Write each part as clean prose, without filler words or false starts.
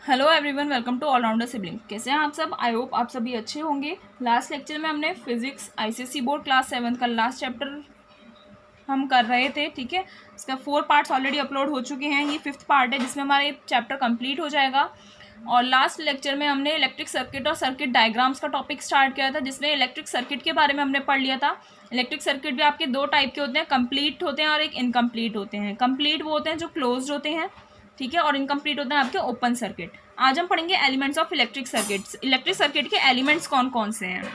Hello everyone, welcome to allrounder sibling. कैसे हैं आप सब? आई होप आप सभी अच्छे होंगे। लास्ट लेक्चर में हमने फिजिक्स आईसीएसई बोर्ड क्लास 7 का लास्ट चैप्टर हम कर रहे थे। ठीक है, इसका 4 पार्ट्स ऑलरेडी अपलोड हो चुके हैं। ये 5th पार्ट है जिसमें हमारा ये चैप्टर कंप्लीट हो जाएगा। और लास्ट लेक्चर में हमने इलेक्ट्रिक सर्किट और सर्किट डायग्राम्स का टॉपिक स्टार्ट किया था, जिसमें इलेक्ट्रिक सर्किट के बारे में हमने पढ़ लिया था। इलेक्ट्रिक सर्किट भी आपके दो टाइप के होते हैं, कंप्लीट होते हैं और एक इनकम्प्लीट होते हैं। कंप्लीट वो होते हैं जो क्लोज्ड होते हैं, ठीक है, और इनकम्प्लीट होते हैं आपके ओपन सर्किट। आज हम पढ़ेंगे elements of electric circuits. Electric circuit के एलिमेंट्स कौन कौन से हैं।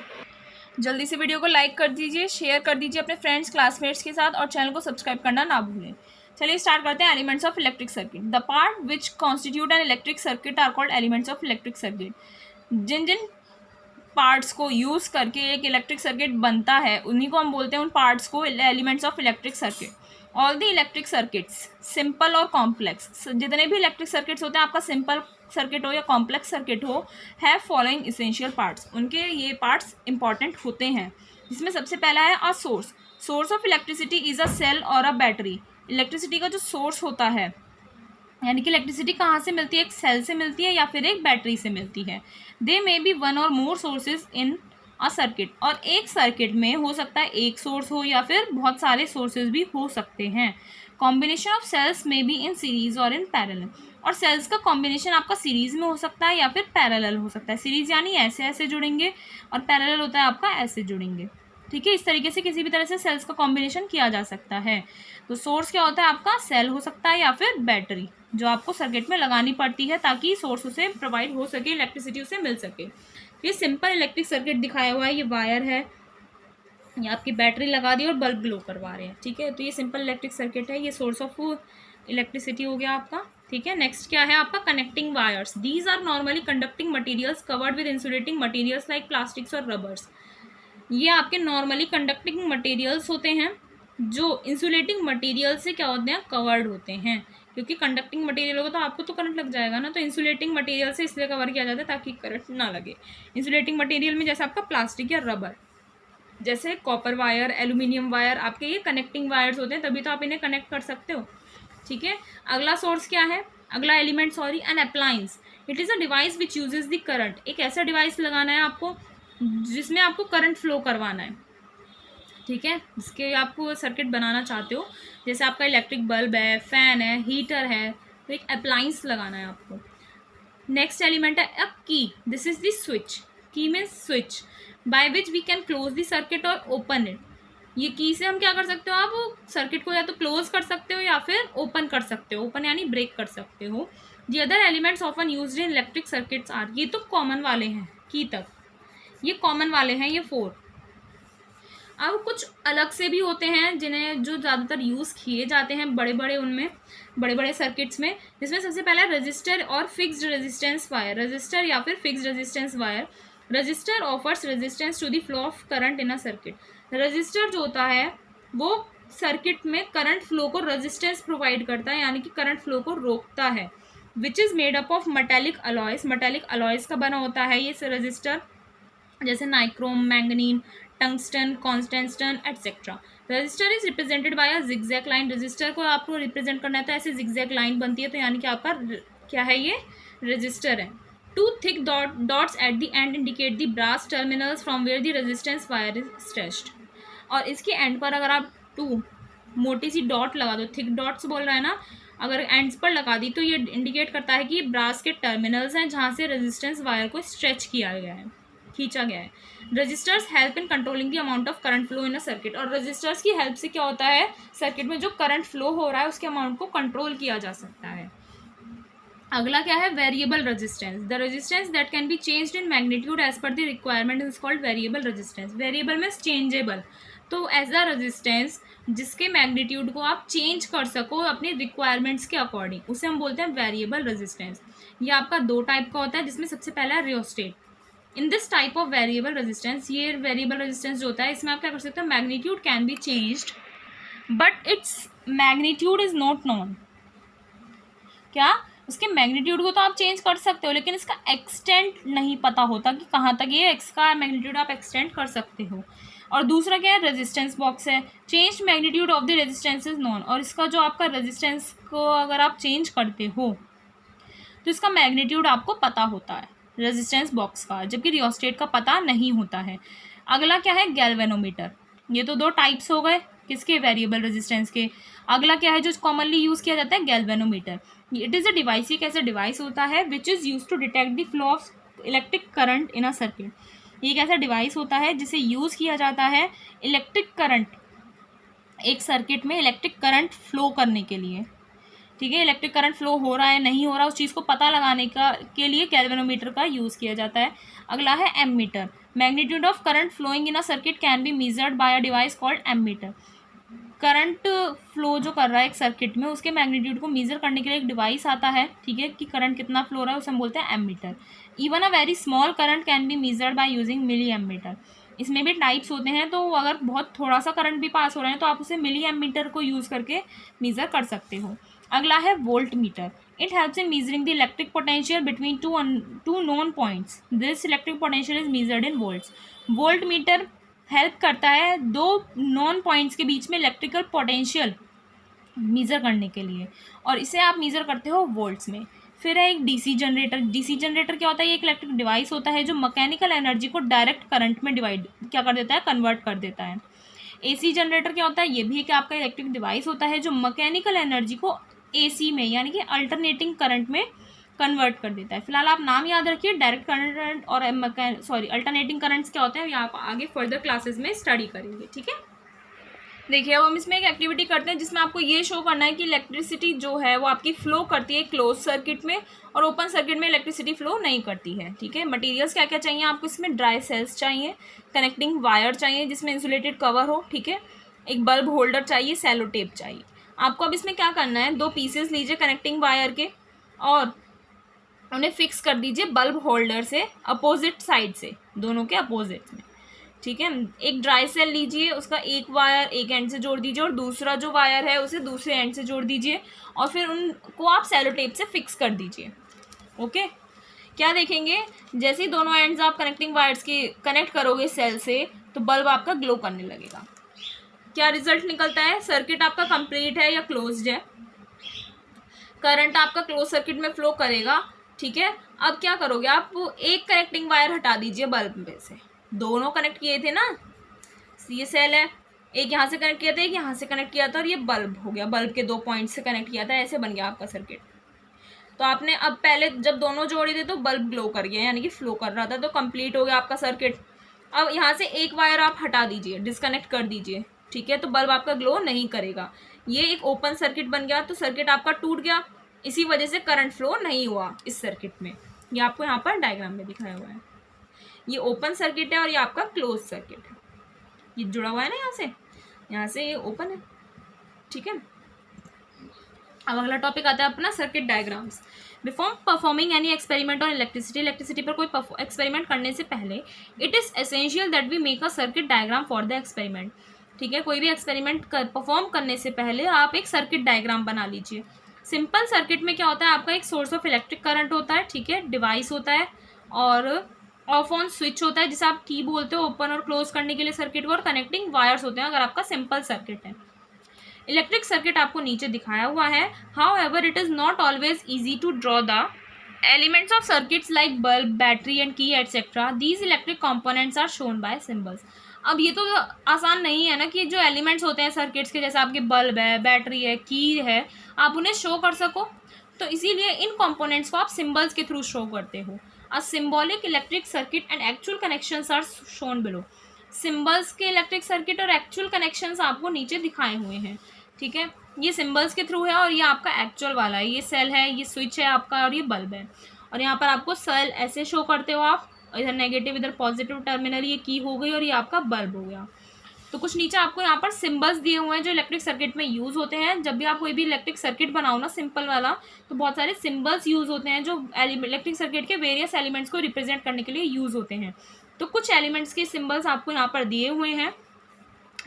जल्दी से वीडियो को लाइक कर दीजिए, शेयर कर दीजिए अपने फ्रेंड्स क्लासमेट्स के साथ और चैनल को सब्सक्राइब करना ना भूलें। चलिए स्टार्ट करते हैं। Elements of electric circuit. The part which constitute an electric circuit are called elements of electric circuit. जिन जिन पार्ट्स को यूज़ करके एक इलेक्ट्रिक सर्किट बनता है उन्हीं को हम बोलते हैं, उन पार्ट्स को, elements of electric circuit. All the electric circuits, simple और कॉम्प्लेक्स, जितने भी इलेक्ट्रिक सर्किट्स होते हैं, आपका सिंपल सर्किट हो या कॉम्प्लेक्स सर्किट हो, हैव फॉलोइंग इसेंशियल पार्ट्स। उनके ये पार्ट्स इंपॉर्टेंट होते हैं, जिसमें सबसे पहला है a source. Source of electricity is a cell और अ बैटरी। इलेक्ट्रिसिटी का जो सोर्स होता है, यानी कि इलेक्ट्रिसिटी कहाँ से मिलती है, एक सेल से मिलती है या फिर एक बैटरी से मिलती है। दे मे बी वन और मोर सोर्सेज इन अ सर्किट। और एक सर्किट में हो सकता है एक सोर्स हो या फिर बहुत सारे सोर्सेज भी हो सकते हैं। कॉम्बिनेशन ऑफ सेल्स में बी इन सीरीज और इन पैरेलल। और सेल्स का कॉम्बिनेशन आपका सीरीज में हो सकता है या फिर पैरेलल हो सकता है। सीरीज यानी ऐसे ऐसे जुड़ेंगे और पैरेलल होता है आपका ऐसे जुड़ेंगे। ठीक है, इस तरीके से किसी भी तरह से सेल्स का कॉम्बिनेशन किया जा सकता है। तो सोर्स क्या होता है आपका, सेल हो सकता है या फिर बैटरी, जो आपको सर्किट में लगानी पड़ती है ताकि सोर्स उसे प्रोवाइड हो सके, इलेक्ट्रिसिटी उसे मिल सके। ये सिंपल इलेक्ट्रिक सर्किट दिखाया हुआ है, ये वायर है, ये आपकी बैटरी लगा दी और बल्ब ग्लो करवा रहे हैं। ठीक है, तो ये सिंपल इलेक्ट्रिक सर्किट है, ये सोर्स ऑफ इलेक्ट्रिसिटी हो गया आपका। ठीक है, नेक्स्ट क्या है आपका, connecting wires. These are normally conducting materials covered with insulating materials like plastics और रबर्स। ये आपके नॉर्मली कंडक्टिंग मटेरियल्स होते हैं जो इंसुलेटिंग मटेरियल से क्या होते हैं, कवर्ड होते हैं। क्योंकि कंडक्टिंग मटेरियल होगा तो आपको तो करंट लग जाएगा ना, तो इंसुलेटिंग मटेरियल से इसलिए कवर किया जाता है ताकि करंट ना लगे। इंसुलेटिंग मटेरियल में जैसे आपका प्लास्टिक या रबर, जैसे कॉपर वायर, एल्यूमिनियम वायर, आपके ये कनेक्टिंग वायर्स होते हैं, तभी तो आप इन्हें कनेक्ट कर सकते हो। ठीक है, अगला सोर्स क्या है, अगला element an appliance. It is a device which uses the current. एक ऐसा डिवाइस लगाना है आपको जिसमें आपको करंट फ्लो करवाना है। ठीक है, जिसके आपको सर्किट बनाना चाहते हो, जैसे आपका इलेक्ट्रिक बल्ब है, फैन है, हीटर है, तो एक अप्लायंस लगाना है आपको। नेक्स्ट एलिमेंट है a key. This is the switch. Key means switch, by which we can close the circuit और ओपन इट। ये की से हम क्या कर सकते हो, आप सर्किट को या तो क्लोज कर सकते हो या फिर ओपन कर सकते हो। ओपन यानी ब्रेक कर सकते हो। The other elements often used in electric circuits are. ये तो कॉमन वाले हैं, की तक ये कॉमन वाले हैं, ये 4। अब कुछ अलग से भी होते हैं जिन्हें जो ज़्यादातर यूज़ किए जाते हैं बड़े बड़े, उनमें बड़े बड़े सर्किट्स में, जिसमें सबसे पहला रजिस्टर और फिक्स्ड रेजिस्टेंस वायर। रजिस्टर या फिर fixed resistance wire. Resistor offers resistance to the flow of current in a circuit. Resistor जो होता है वो सर्किट में करंट फ्लो को रेजिस्टेंस प्रोवाइड करता है, यानी कि करंट फ्लो को रोकता है। Which is made up of metallic alloys. Metallic alloys का बना होता है ये रजिस्टर, जैसे nichrome, manganin, tungsten, constantan et cetera. Resistor is represented by a zigzag line. Resistor को आपको रिप्रेजेंट करना है तो ऐसे जिगजैग लाइन बनती है, तो यानी कि आपका क्या है, ये रजिस्टर है। Two thick dots at the end indicate the brass terminals from where the resistance wire is stretched. और इसके एंड पर अगर आप 2 मोटी सी डॉट लगा दो, थिक डॉट्स बोल रहा है ना, अगर एंड्स पर लगा दी तो ये इंडिकेट करता है कि ये ब्रास के टर्मिनल्स हैं जहाँ से रेजिस्टेंस वायर को स्ट्रेच किया गया है, खींचा गया है। Resistors help in controlling the amount of current flow in a circuit. और रजिस्टर्स की हेल्प से क्या होता है, सर्किट में जो करंट फ्लो हो रहा है उसके अमाउंट को कंट्रोल किया जा सकता है। अगला क्या है, variable resistance. The resistance that can be changed in magnitude as per the requirement is called variable resistance. Variable means changeable, तो एज अ रेजिस्टेंस जिसके मैग्नीट्यूड को आप चेंज कर सको अपने रिक्वायरमेंट्स के अकॉर्डिंग, उसे हम बोलते हैं वेरिएबल रेजिस्टेंस। ये आपका 2 टाइप का होता है, जिसमें सबसे पहला है rheostat. In this type of variable resistance, ये वेरिएबल रेजिस्टेंस जो होता है इसमें आप क्या कर सकते हो, magnitude can be changed but its magnitude is not known. क्या, उसके मैग्नीट्यूड को तो आप चेंज कर सकते हो लेकिन इसका एक्सटेंट नहीं पता होता कि कहाँ तक ये इसका मैग्नीट्यूड आप एक्सटेंड कर सकते हो। और दूसरा क्या है, रेजिस्टेंस बॉक्स है। Change magnitude of the resistance is known. और इसका जो आपका रेजिस्टेंस को अगर आप चेंज करते हो तो इसका मैग्नीट्यूड आपको पता होता है रेजिस्टेंस बॉक्स का, जबकि रियोस्टेट का पता नहीं होता है। अगला क्या है, गैल्वेनोमीटर। ये तो दो टाइप्स हो गए किसके, वेरिएबल रेजिस्टेंस के। अगला क्या है जो कॉमनली यूज़ किया जाता है, galvanometer. It is a device, एक ऐसा डिवाइस होता है which is use to detect the flow of electric current in a circuit. ये एक ऐसा डिवाइस होता है जिसे यूज़ किया जाता है इलेक्ट्रिक करंट, एक सर्किट में इलेक्ट्रिक करंट फ्लो करने के लिए। ठीक है, इलेक्ट्रिक करंट फ्लो हो रहा है नहीं हो रहा, उस चीज़ को पता लगाने का के लिए गैल्वेनोमीटर का यूज़ किया जाता है। अगला है ammeter. Magnitude of current flowing in a circuit can be measured by a device called ammeter. Current flow जो कर रहा है एक सर्किट में, उसके मैग्नीट्यूड को मेजर करने के लिए एक डिवाइस आता है, ठीक है, कि करंट कितना फ्लो हो रहा है, उसे हम बोलते हैं ammeter. Even a very small current can be measured by using milli ammeter. इसमें भी टाइप्स होते हैं, तो अगर बहुत थोड़ा सा करंट भी पास हो रहा है तो आप उसे मिली एमीटर को यूज़ करके मेज़र कर सकते हो। अगला है volt meter. It helps in measuring the electric potential between two known points. This electric potential is measured in volts. Volt meter help करता है दो नॉन पॉइंट्स के बीच में इलेक्ट्रिकल पोटेंशियल मेज़र करने के लिए, और इसे आप मेज़र करते हो वोल्ट्स में। फिर है एक डीसी जनरेटर। डीसी जनरेटर क्या होता है, ये एक इलेक्ट्रिक डिवाइस होता है जो मैकेनिकल एनर्जी को डायरेक्ट करंट में क्या कर देता है, कन्वर्ट कर देता है। एसी जनरेटर क्या होता है, ये भी एक आपका इलेक्ट्रिक डिवाइस होता है जो मैकेनिकल एनर्जी को एसी में यानी कि अल्टरनेटिंग करंट में कन्वर्ट कर देता है। फिलहाल आप नाम याद रखिए, डायरेक्ट करंट और अल्टरनेटिंग करंट्स क्या होते हैं, ये आप आगे फर्दर क्लासेस में स्टडी करेंगे। ठीक है, देखिए अब हम इसमें एक एक्टिविटी करते हैं जिसमें आपको ये शो करना है कि इलेक्ट्रिसिटी जो है वो आपकी फ्लो करती है क्लोज सर्किट में, और ओपन सर्किट में इलेक्ट्रिसिटी फ्लो नहीं करती है। ठीक है, मटेरियल्स क्या क्या चाहिए आपको, इसमें ड्राई सेल्स चाहिए, कनेक्टिंग वायर चाहिए जिसमें इंसुलेटेड कवर हो, ठीक है, एक बल्ब होल्डर चाहिए, सेलो टेप चाहिए। आपको अब इसमें क्या करना है, दो पीसेस लीजिए कनेक्टिंग वायर के और उन्हें फिक्स कर दीजिए बल्ब होल्डर से अपोजिट साइड से, दोनों के अपोजिट में। ठीक है, एक ड्राई सेल लीजिए, उसका एक वायर एक एंड से जोड़ दीजिए और दूसरा जो वायर है उसे दूसरे एंड से जोड़ दीजिए, और फिर उनको आप सेलो टेप से फिक्स कर दीजिए। ओके, क्या देखेंगे, जैसे ही दोनों एंड्स आप कनेक्टिंग वायर्स की कनेक्ट करोगे सेल से, तो बल्ब आपका ग्लो करने लगेगा। क्या रिजल्ट निकलता है, सर्किट आपका कंप्लीट है या क्लोज्ड है, करंट आपका क्लोज सर्किट में फ्लो करेगा। ठीक है, अब क्या करोगे आप, एक कनेक्टिंग वायर हटा दीजिए बल्ब में से, दोनों कनेक्ट किए थे ना, ये सेल है, एक यहाँ से कनेक्ट किया था एक यहाँ से कनेक्ट किया था, और ये बल्ब हो गया, बल्ब के दो पॉइंट से कनेक्ट किया था, ऐसे बन गया आपका सर्किट। तो आपने अब पहले जब दोनों जोड़े थे तो बल्ब ग्लो कर गया यानी कि फ्लो कर रहा था, तो कंप्लीट हो गया आपका सर्किट। अब यहाँ से एक वायर आप हटा दीजिए, डिस्कनेक्ट कर दीजिए, ठीक है, तो बल्ब आपका ग्लो नहीं करेगा, ये एक ओपन सर्किट बन गया, तो सर्किट आपका टूट गया, इसी वजह से करंट फ्लो नहीं हुआ इस सर्किट में। ये आपको यहाँ पर डायग्राम में दिखाया हुआ है, ये ओपन सर्किट है और ये आपका क्लोज सर्किट है, ये जुड़ा हुआ है ना यहाँ से ये ओपन है। ठीक है, अब अगला टॉपिक आता है अपना circuit diagrams. Before performing any experiment on electricity पर कोई एक्सपेरिमेंट करने से पहले it is essential that we make a circuit diagram for the experiment. ठीक है, कोई भी एक्सपेरिमेंट परफॉर्म करने से पहले आप एक सर्किट डायग्राम बना लीजिए। सिंपल सर्किट में क्या होता है, आपका एक सोर्स ऑफ इलेक्ट्रिक करंट होता है, ठीक है, डिवाइस होता है, और ऑफ ऑन स्विच होता है जिसे आप की बोलते हो ओपन और क्लोज करने के लिए सर्किट को, और कनेक्टिंग वायर्स होते हैं अगर आपका सिंपल सर्किट है। इलेक्ट्रिक सर्किट आपको नीचे दिखाया हुआ है। However it is not always easy to draw the elements of circuits like bulb, battery and key etcetera. These electric components are shown by symbols. अब ये तो आसान नहीं है ना कि जो एलिमेंट्स होते हैं सर्किट्स के, जैसे आपके बल्ब है, बैटरी है, की है, आप उन्हें शो कर सको, तो इसीलिए इन कॉम्पोनेंट्स को आप सिम्बल्स के थ्रू शो करते हो। A symbolic electric circuit and actual connections are shown below. Symbols के इलेक्ट्रिक सर्किट और एक्चुअल कनेक्शंस आपको नीचे दिखाए हुए हैं। ठीक है, ये सिम्बल्स के थ्रू है और ये आपका एक्चुअल वाला है, ये सेल है, ये स्विच है आपका, और ये बल्ब है, और यहाँ पर आपको सेल ऐसे शो करते हो आप, इधर नेगेटिव इधर पॉजिटिव टर्मिनल, ये की हो गई और ये आपका बल्ब हो गया। तो कुछ नीचे आपको यहाँ पर सिम्बल्स दिए हुए हैं जो इलेक्ट्रिक सर्किट में यूज़ होते हैं। जब भी आप कोई भी इलेक्ट्रिक सर्किट बनाओ ना सिंपल वाला, तो बहुत सारे सिम्बल्स यूज़ होते हैं जो इलेक्ट्रिक सर्किट के वेरियस एलिमेंट्स को रिप्रेजेंट करने के लिए यूज़ होते हैं। तो कुछ एलिमेंट्स के सिम्बल्स आपको यहाँ पर दिए हुए हैं।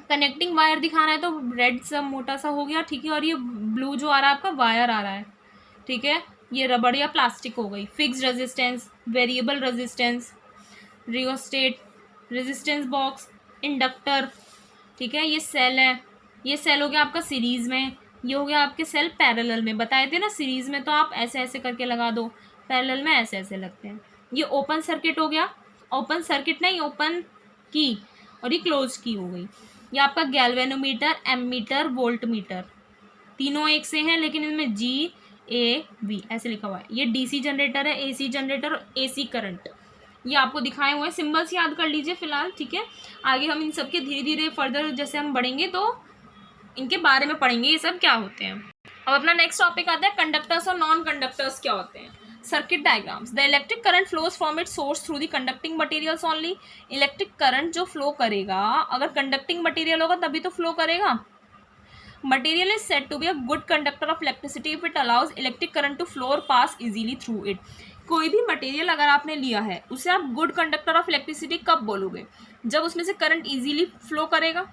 कनेक्टिंग वायर दिखाना है तो रेड सा मोटा सा हो गया, ठीक है, और ये ब्लू जो आ रहा है आपका वायर आ रहा है, ठीक है, ये रबड़ या प्लास्टिक हो गई। Fixed resistance, variable resistance, rheostat, resistance box, inductor, ठीक है, ये सेल है, ये सेल हो गया आपका सीरीज़ में, ये हो गया आपके सेल पैरेलल में, बताए थे ना सीरीज में तो आप ऐसे ऐसे करके लगा दो, पैरेलल में ऐसे ऐसे लगते हैं। ये ओपन सर्किट हो गया, ओपन सर्किट नहीं ओपन की, और ये क्लोज की हो गई। ये आपका गैल्वेनोमीटर, एमीटर, वोल्ट मीटर, तीनों एक से हैं लेकिन इनमें GAV ऐसे लिखा हुआ है। ये DC जनरेटर है, AC जनरेटर और AC करंट, ये आपको दिखाए हुए हैं, सिंबल्स याद कर लीजिए फिलहाल, ठीक है। आगे हम इन सब के धीरे धीरे फर्दर जैसे हम बढ़ेंगे तो इनके बारे में पढ़ेंगे ये सब क्या होते हैं। अब अपना नेक्स्ट टॉपिक आता है कंडक्टर्स और नॉन कंडक्टर्स क्या होते हैं। Circuit diagrams, the electric current flows from it source through the conducting materials only. Electric current जो फ्लो करेगा अगर कंडक्टिंग मटेरियल होगा तभी तो फ्लो करेगा। Material is said to be a good conductor of electricity if it allows electric current to flow or pass easily through it. कोई भी material अगर आपने लिया है उसे आप गुड कंडक्टर ऑफ इलेक्ट्रिसिटी कब बोलोगे, जब उसमें से करंट इजीली फ्लो करेगा,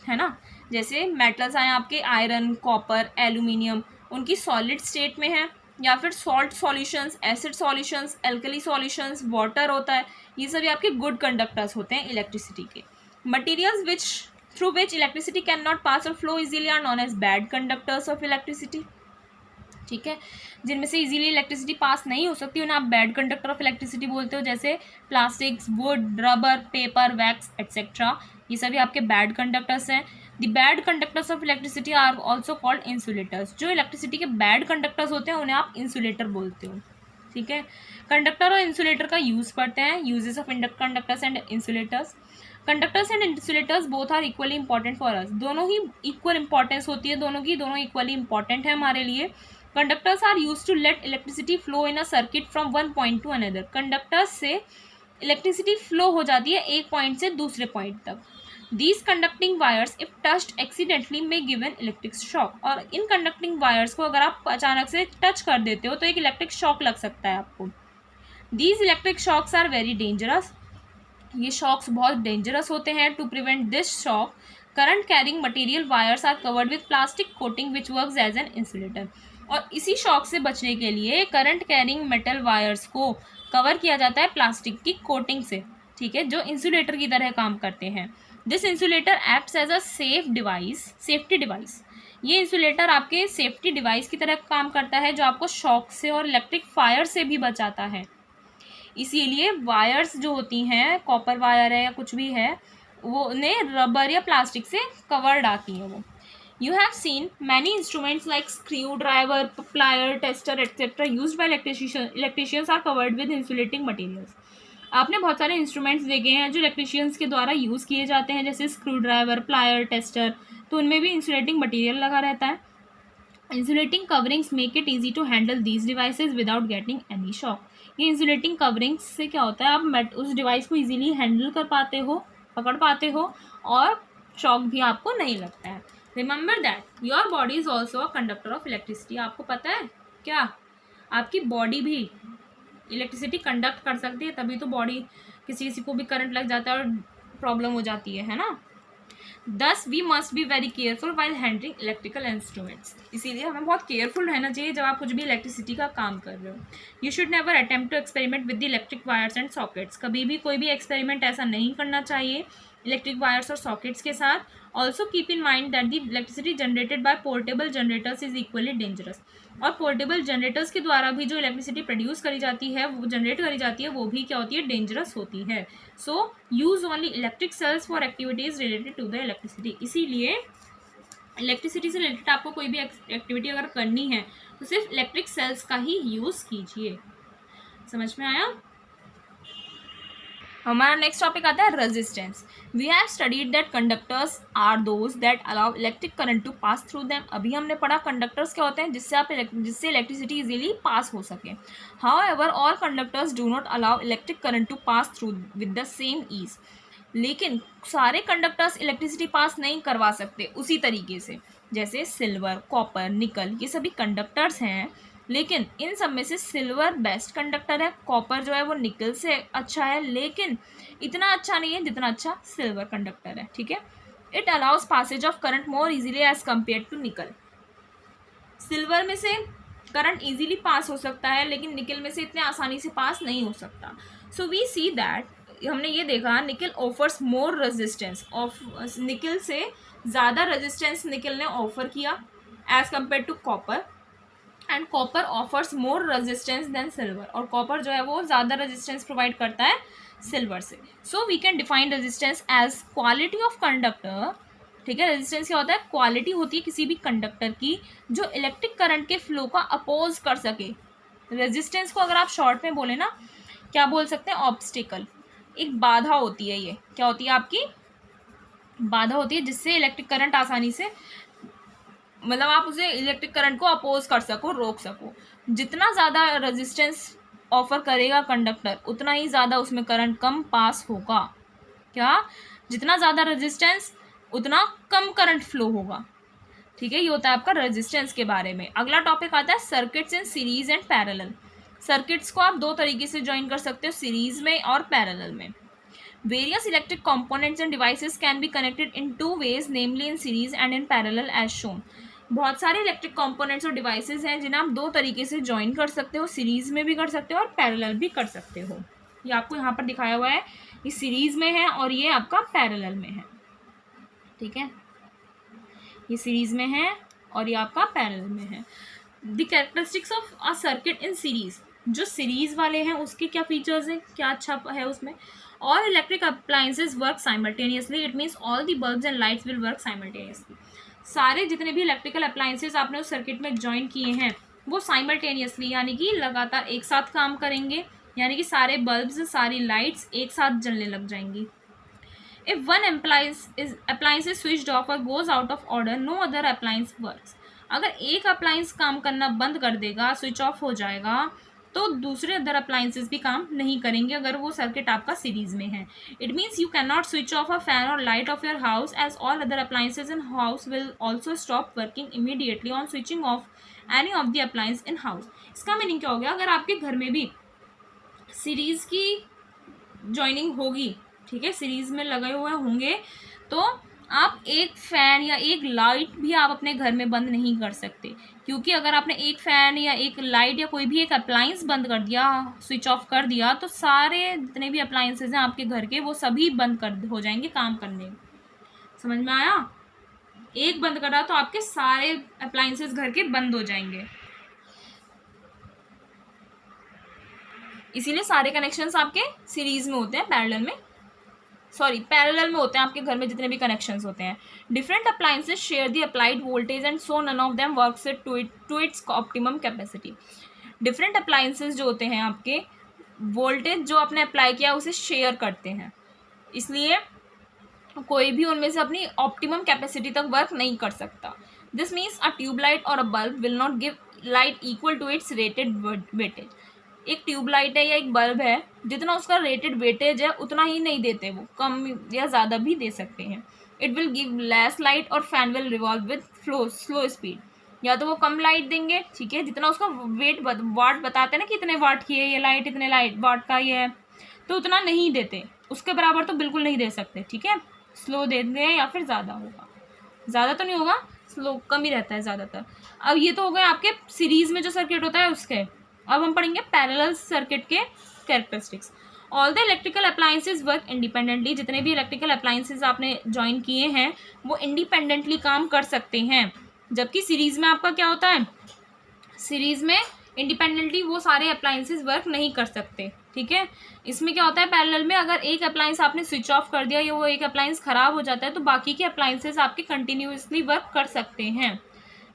है ना। जैसे मेटल्स आए आपके आयरन, कॉपर, एल्यूमिनियम, उनकी सॉलिड स्टेट में है, या फिर salt solutions, acid solutions, alkali solutions, water होता है, ये सभी आपके गुड कंडक्टर्स होते हैं इलेक्ट्रिसिटी के। Materials which through which electricity cannot pass or flow easily are known as bad conductors of electricity। ठीक है, जिनमें से इजीली इलेक्ट्रिसिटी पास नहीं हो सकती उन्हें आप बैड कंडक्टर ऑफ इलेक्ट्रिसिटी बोलते हो, जैसे plastics, wood, rubber, paper, wax et cetera, ये सभी आपके बैड कंडक्टर्स हैं। The bad conductors of electricity are also called insulators. जो इलेक्ट्रिसिटी के बैड कंडक्टर्स होते हैं उन्हें आप इंसुलेटर बोलते हो, ठीक है। कंडक्टर और इंसुलेटर का यूज़ पढ़ते हैं, uses of conductors and insulators. Conductors and insulators both are equally important for us. दोनों ही इक्वल इंपॉर्टेंस होती है दोनों की, दोनों इक्वली इंपॉर्टेंट है हमारे लिए। Conductors are use to let electricity flow in a circuit from one point to another. कंडक्टर्स से इलेक्ट्रिसिटी फ्लो हो जाती है एक पॉइंट से दूसरे पॉइंट तक। These conducting wires if touched accidentally may given electric shock. और इन कंडक्टिंग वायर्स को अगर आप अचानक से टच कर देते हो तो एक इलेक्ट्रिक शॉक लग सकता है आपको। These electric shocks are very dangerous. ये शॉक्स बहुत डेंजरस होते हैं। To prevent this shock current carrying material wires are covered with plastic coating which works as an insulator. और इसी शॉक से बचने के लिए करंट कैरिंग मेटल वायर्स को कवर किया जाता है प्लास्टिक की कोटिंग से, ठीक है, जो इंसुलेटर की तरह काम करते हैं। This insulator acts as a safety device. ये इंसुलेटर आपके सेफ्टी डिवाइस की तरह काम करता है जो आपको शॉक से और इलेक्ट्रिक फायर से भी बचाता है। इसीलिए वायर्स जो होती हैं, कॉपर वायर है या कुछ भी है, वो उन्हें रबर या प्लास्टिक से कवर्ड आती हैं वो। You have seen many instruments like screw driver, plier, tester et cetera used by electricians are covered with insulating materials. आपने बहुत सारे इंस्ट्रूमेंट्स देखे हैं जो इलेक्ट्रिशियंस के द्वारा यूज़ किए जाते हैं, जैसे स्क्रू ड्राइवर, प्लायर, टेस्टर, तो उनमें भी इंसुलेटिंग मटेरियल लगा रहता है। Insulating coverings make it easy to handle these devices without getting any shock. ये इंसुलेटिंग कवरिंग्स से क्या होता है, आप उस डिवाइस को इजीली हैंडल कर पाते हो, पकड़ पाते हो, और शॉक भी आपको नहीं लगता है। Remember that your body is also a conductor of electricity. आपको पता है क्या, आपकी बॉडी भी इलेक्ट्रिसिटी कंडक्ट कर सकती है, तभी तो बॉडी किसी को भी करंट लग जाता है और प्रॉब्लम हो जाती है ना। Thus we must be very careful while handling electrical instruments। इसीलिए हमें बहुत केयरफुल रहना चाहिए जब आप कुछ भी इलेक्ट्रिसिटी का काम कर रहे हो। You should never attempt to experiment with the electric wires and sockets। कभी भी कोई भी एक्सपेरिमेंट ऐसा नहीं करना चाहिए इलेक्ट्रिक वायर्स और सॉकेट्स के साथ। Also keep in mind that the electricity generated by portable generators is equally dangerous. और पोर्टेबल जनरेटर्स के द्वारा भी जो इलेक्ट्रिसिटी प्रोड्यूस करी जाती है, वो जनरेट करी जाती है, वो भी क्या होती है, डेंजरस होती है। So use only electric cells for activities related to the electricity. इसीलिए इलेक्ट्रिसिटी से रिलेटेड आपको कोई भी एक्टिविटी अगर करनी है तो सिर्फ इलेक्ट्रिक सेल्स का ही यूज़ कीजिए। समझ में आया। हमारा नेक्स्ट टॉपिक आता है resistance. We have studied that conductors are those that allow electric current to pass through them. अभी हमने पढ़ा कंडक्टर्स क्या होते हैं जिससे इलेक्ट्रिसिटी इजीली पास हो सके। However all conductors do not allow electric current to pass through with the same ease. लेकिन सारे कंडक्टर्स इलेक्ट्रिसिटी पास नहीं करवा सकते उसी तरीके से। जैसे सिल्वर, कॉपर, निकल, ये सभी कंडक्टर्स हैं, लेकिन इन सब में से सिल्वर बेस्ट कंडक्टर है, कॉपर जो है वो निकल से अच्छा है, लेकिन इतना अच्छा नहीं है जितना अच्छा सिल्वर कंडक्टर है, ठीक है। It allows passage of current more easily as compare to nickel. Silver में से करंट इजीली पास हो सकता है, लेकिन निकल में से इतने आसानी से पास नहीं हो सकता। सो वी सी दैट, हमने ये देखा, निकल ऑफर्स मोर रेजिस्टेंस। निकल से ज़्यादा रेजिस्टेंस निकल ने ऑफर किया as compare to copper, and copper offers more resistance than silver, और कॉपर जो है वो ज़्यादा रेजिस्टेंस प्रोवाइड करता है सिल्वर से. So we can define resistance as quality of conductor. ठीक है, रेजिस्टेंस क्या होता है? क्वालिटी होती है किसी भी कंडक्टर की जो इलेक्ट्रिक करंट के फ्लो का अपोज कर सके. रेजिस्टेंस को अगर आप शॉर्ट में बोले ना, क्या बोल सकते हैं? ऑब्स्टिकल. एक बाधा होती है, ये क्या होती है? आपकी बाधा होती है जिससे इलेक्ट्रिक करंट आसानी से, मतलब आप उसे इलेक्ट्रिक करंट को अपोज कर सको, रोक सको. जितना ज़्यादा रेजिस्टेंस ऑफर करेगा कंडक्टर उतना ही ज़्यादा उसमें करंट कम पास होगा. क्या? जितना ज़्यादा रेजिस्टेंस उतना कम करंट फ्लो होगा. ठीक है, ये होता है आपका रेजिस्टेंस के बारे में. अगला टॉपिक आता है circuits in series and parallel. Circuits को आप दो तरीके से ज्वाइन कर सकते हो, सीरीज में और पैरेलल में. Various electric components and devices can be connected in two ways, namely in series and in parallel as shown. बहुत सारे इलेक्ट्रिक कंपोनेंट्स और डिवाइसेस हैं जिन्हें आप दो तरीके से ज्वाइन कर सकते हो, सीरीज में भी कर सकते हो और पैरेलल भी कर सकते हो. ये आपको यहाँ पर दिखाया हुआ है, ये सीरीज में है और ये आपका पैरेलल में है. ठीक है, ये सीरीज में है और ये आपका पैरेलल में है. The characteristics of a circuit in series. जो सीरीज वाले हैं उसके क्या फीचर्स हैं, क्या अच्छा है उसमें? All electric appliances work simultaneously. It means all the bulbs and lights will work simultaneously. सारे जितने भी इलेक्ट्रिकल अप्लायंसेज आपने उस सर्किट में ज्वाइन किए हैं वो साइमल्टेनियसली यानी कि लगातार एक साथ काम करेंगे, यानी कि सारे बल्ब्स, सारी लाइट्स एक साथ जलने लग जाएंगी. If one appliance is switched off or goes out of order, no other appliance works. अगर एक अप्लायंस काम करना बंद कर देगा, स्विच ऑफ हो जाएगा, तो दूसरे अदर अप्लायंसेस भी काम नहीं करेंगे अगर वो सर्किट आपका सीरीज में है. It means you can not switch off a fan और light off your house as all other appliances in house will also stop working immediately on switching off any of the appliance in house. इसका meaning क्या हो गया? अगर आपके घर में भी सीरीज की ज्वाइनिंग होगी, ठीक है, सीरीज में लगे हुए होंगे, तो आप एक फ़ैन या एक लाइट भी आप अपने घर में बंद नहीं कर सकते, क्योंकि अगर आपने एक फ़ैन या एक लाइट या कोई भी एक अप्लायंस बंद कर दिया, स्विच ऑफ कर दिया, तो सारे जितने भी अप्लायंसेज हैं आपके घर के वो सभी बंद कर हो जाएंगे काम करने. समझ में आया? एक बंद करा तो आपके सारे अप्लायंसेज घर के बंद हो जाएंगे. इसीलिए सारे कनेक्शंस आपके सीरीज में होते हैं, पैरेलल में होते हैं आपके घर में जितने भी कनेक्शंस होते हैं. Different appliances share the applied voltage and so none of them works to its optimum capacity. Different appliances जो होते हैं आपके, वोल्टेज जो आपने अप्लाई किया उसे शेयर करते हैं, इसलिए कोई भी उनमें से अपनी ऑप्टिमम कैपेसिटी तक वर्क नहीं कर सकता. दिस मीन्स अ ट्यूबलाइट और a bulb will not give light equal to its rated wattage. एक ट्यूबलाइट है या एक बल्ब है, जितना उसका रेटेड वेटेज है उतना ही नहीं देते, वो कम या ज़्यादा भी दे सकते हैं. It will give less light और fan will revolve with slow speed. या तो वो कम लाइट देंगे, ठीक है, जितना उसका वेट वाट बताते हैं ना कि इतने वाट की है ये लाइट, इतने लाइट वाट का ये है, तो उतना नहीं देते, उसके बराबर तो बिल्कुल नहीं दे सकते. ठीक है, स्लो देंगे या फिर ज़्यादा होगा, ज़्यादा तो नहीं होगा, स्लो कम ही रहता है ज़्यादातर. अब ये तो हो गए आपके सीरीज़ में जो सर्किट होता है उसके. अब हम पढ़ेंगे पैरेलल सर्किट के characteristics. All the electrical appliances work independently. जितने भी इलेक्ट्रिकल अप्लायंसेज आपने ज्वाइन किए हैं वो इंडिपेंडेंटली काम कर सकते हैं, जबकि सीरीज़ में आपका क्या होता है? सीरीज़ में इंडिपेंडेंटली वो सारे अप्लायंसेज वर्क नहीं कर सकते. ठीक है, इसमें क्या होता है? पैरेलल में अगर एक अप्लायंस आपने स्विच ऑफ कर दिया या वो एक अप्लायंस ख़राब हो जाता है तो बाकी के अप्लायंसेज आपके कंटिन्यूसली वर्क कर सकते हैं.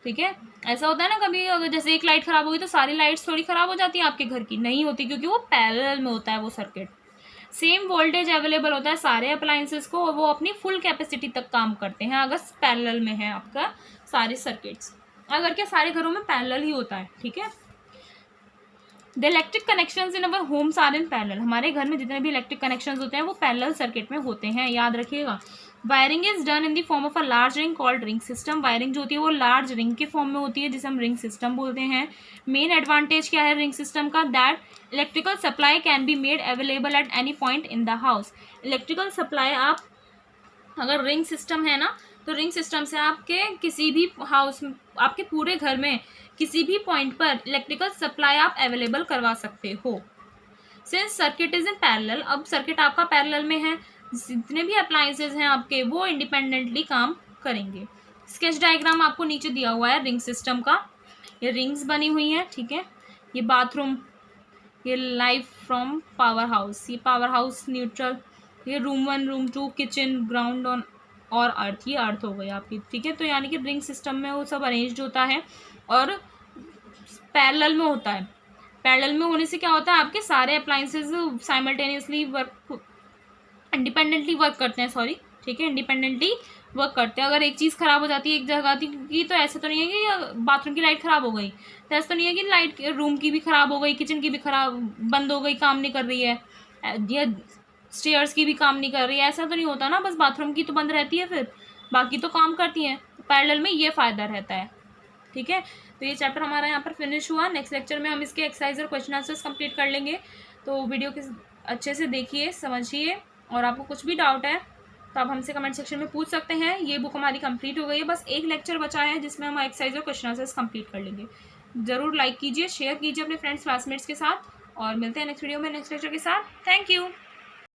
ठीक है, ऐसा होता है ना कभी, अगर जैसे एक लाइट ख़राब होगी तो सारी लाइट्स थोड़ी ख़राब हो जाती है आपके घर की? नहीं होती, क्योंकि वो पैरेलल में होता है वो सर्किट. सेम वोल्टेज अवेलेबल होता है सारे अप्लायंसेस को और वो अपनी फुल कैपेसिटी तक काम करते हैं अगर पैरेलल में है आपका सारे सर्किट्स. अगर क्या सारे घरों में पैरेलल ही होता है. ठीक है, the electric connections in our homes are in parallel. हमारे घर में जितने भी इलेक्ट्रिक कनेक्शंस होते हैं वो पैरेलल सर्किट में होते हैं, याद रखिएगा. Wiring is done in the form of a large ring called ring system. Wiring जो होती है वो लार्ज रिंग के फॉर्म में होती है जिसे हम रिंग सिस्टम बोलते हैं. मेन एडवांटेज क्या है रिंग सिस्टम का? That electrical supply can be made available at any point in the house. Electrical supply आप अगर रिंग सिस्टम है ना, तो रिंग सिस्टम से आपके किसी भी हाउस, आपके पूरे घर में किसी भी पॉइंट पर इलेक्ट्रिकल सप्लाई आप अवेलेबल करवा सकते हो. Since circuit is in parallel, अब सर्किट आपका पैरेलल में है, जितने भी अप्लायंसेज हैं आपके वो इंडिपेंडेंटली काम करेंगे. स्केच डायग्राम आपको नीचे दिया हुआ है रिंग सिस्टम का, ये रिंग्स बनी हुई हैं, ठीक है। ये बाथरूम, ये लाइफ फ्रॉम पावर हाउस, ये पावर हाउस न्यूट्रल, ये room 1 room 2 kitchen ground on और अर्थ, ये अर्थ हो गई आपकी, ठीक है। तो यानी कि रिंग सिस्टम में वो सब अरेंज्ड होता है और पैरेलल में होता है। पैरेलल में होने से क्या होता है, आपके सारे appliances simultaneously work, independently work करते हैं, सॉरी, ठीक है, इंडिपेंडेंटली वर्क करते हैं। अगर एक चीज़ ख़राब हो जाती है एक जगह की, तो ऐसा तो नहीं है कि बाथरूम की लाइट ख़राब हो गई, तो ऐसा तो नहीं है कि लाइट रूम की भी ख़राब हो गई, किचन की भी ख़राब बंद हो गई, काम नहीं कर रही है, या स्टेयर्स की भी काम नहीं कर रही है, ऐसा तो नहीं होता ना, बस बाथरूम की तो बंद रहती है, फिर बाकी तो काम करती हैं। पैरेलल में ये फ़ायदा रहता है, ठीक है। तो ये चैप्टर हमारा यहाँ पर फिनिश हुआ। नेक्स्ट लेक्चर में हम इसके एक्सरसाइज और क्वेश्चन आंसर्स कंप्लीट कर लेंगे। तो वीडियो के अच्छे से देखिए, समझिए, और आपको कुछ भी डाउट है तो आप हमसे कमेंट सेक्शन में पूछ सकते हैं। ये बुक हमारी कंप्लीट हो गई है, बस एक लेक्चर बचा है जिसमें हम एक्सरसाइज और क्वेश्चन आंसर्स कंप्लीट कर लेंगे। ज़रूर लाइक कीजिए, शेयर कीजिए अपने फ्रेंड्स क्लासमेट्स के साथ, और मिलते हैं नेक्स्ट वीडियो में नेक्स्ट लेक्चर के साथ। Thank you.